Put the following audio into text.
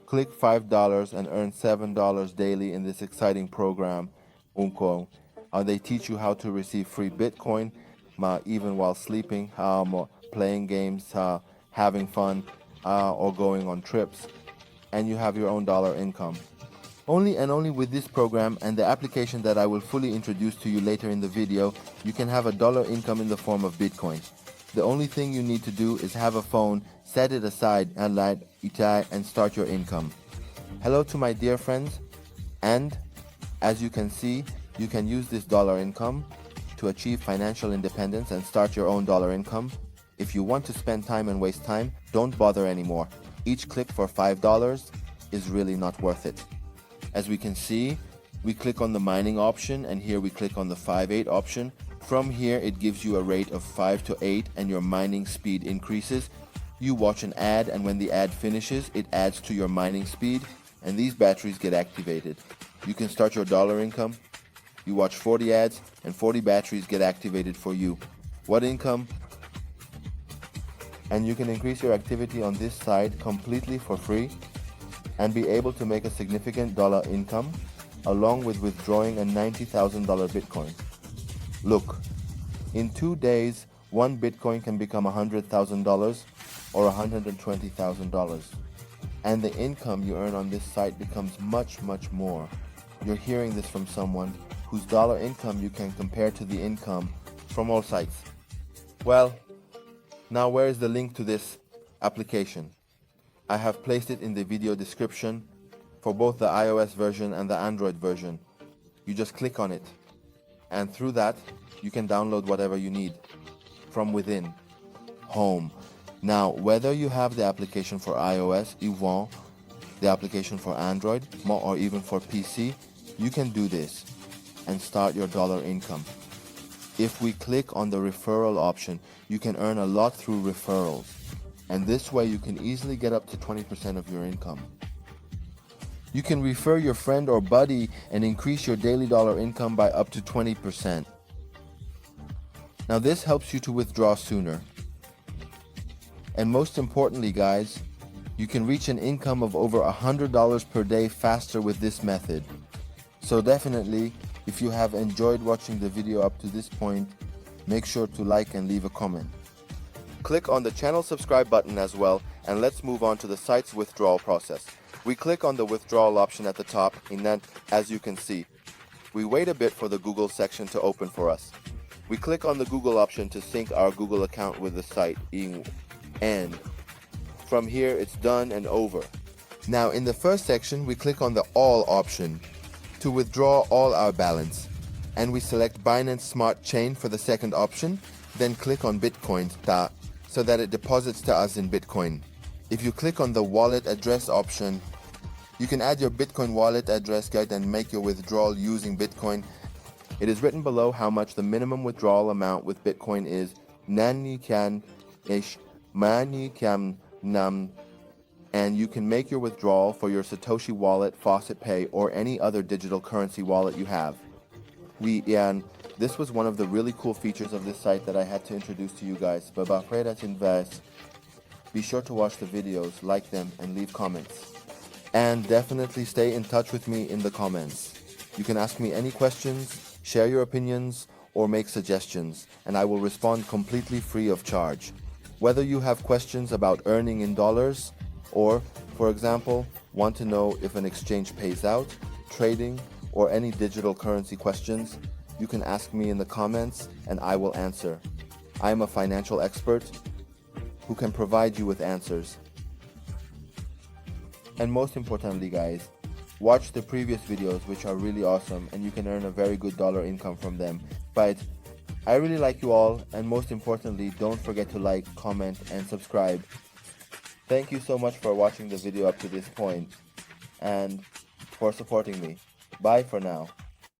Click $5 and earn $7 daily in this exciting program, Unko. They teach you how to receive free Bitcoin, even while sleeping, playing games, having fun, or going on trips, and you have your own dollar income. Only and only with this program and the application that I will fully introduce to you later in the video, you can have a dollar income in the form of Bitcoin. The only thing you need to do is have a phone, set it aside, and start your income. Hello to my dear friends, and as you can see, you can use this dollar income to achieve financial independence and start your own dollar income. If you want to spend time and waste time, don't bother anymore. Each click for $5 is really not worth it. As we can see, we click on the mining option, and here we click on the 5/8 option. From here, it gives you a rate of 5 to 8 and your mining speed increases. You watch an ad, and when the ad finishes, it adds to your mining speed, and these batteries get activated. You can start your dollar income. You watch 40 ads, and 40 batteries get activated for you. What income? And you can increase your activity on this site completely for free and be able to make a significant dollar income along with withdrawing a $90,000 Bitcoin. Look, in 2 days, one Bitcoin can become $100,000 or $120,000. And the income you earn on this site becomes much, much more. You're hearing this from someone whose dollar income you can compare to the income from all sites. Well, now where is the link to this application? I have placed it in the video description for both the iOS version and the Android version. You just click on it, and through that, you can download whatever you need from within, home. Now, whether you have the application for iOS, Yvonne, the application for Android, or even for PC, you can do this and start your dollar income. If we click on the referral option, you can earn a lot through referrals. And this way you can easily get up to 20% of your income. You can refer your friend or buddy and increase your daily dollar income by up to 20%. Now this helps you to withdraw sooner. And most importantly, guys, you can reach an income of over $100 per day faster with this method. So definitely, if you have enjoyed watching the video up to this point, make sure to like and leave a comment. Click on the channel subscribe button as well, and let's move on to the site's withdrawal process. We click on the withdrawal option at the top, and then, as you can see, we wait a bit for the Google section to open for us. We click on the Google option to sync our Google account with the site, and from here it's done and over. Now in the first section, we click on the All option to withdraw all our balance, and we select Binance Smart Chain for the second option, then click on Bitcoin so that it deposits to us in Bitcoin. If you click on the wallet address option, you can add your Bitcoin wallet address guide and make your withdrawal using Bitcoin. It is written below how much the minimum withdrawal amount with Bitcoin is, and you can make your withdrawal for your Satoshi wallet, Faucet Pay, or any other digital currency wallet you have. This was one of the really cool features of this site that I had to introduce to you guys. Be sure to watch the videos, like them, and leave comments. And definitely stay in touch with me in the comments. You can ask me any questions, share your opinions, or make suggestions, and I will respond completely free of charge. Whether you have questions about earning in dollars, or, for example, want to know if an exchange pays out, trading, or any digital currency questions, you can ask me in the comments and I will answer. I am a financial expert who can provide you with answers. And most importantly, guys, watch the previous videos, which are really awesome, and you can earn a very good dollar income from them. But I really like you all, and most importantly, don't forget to like, comment, and subscribe. Thank you so much for watching the video up to this point and for supporting me. Bye for now.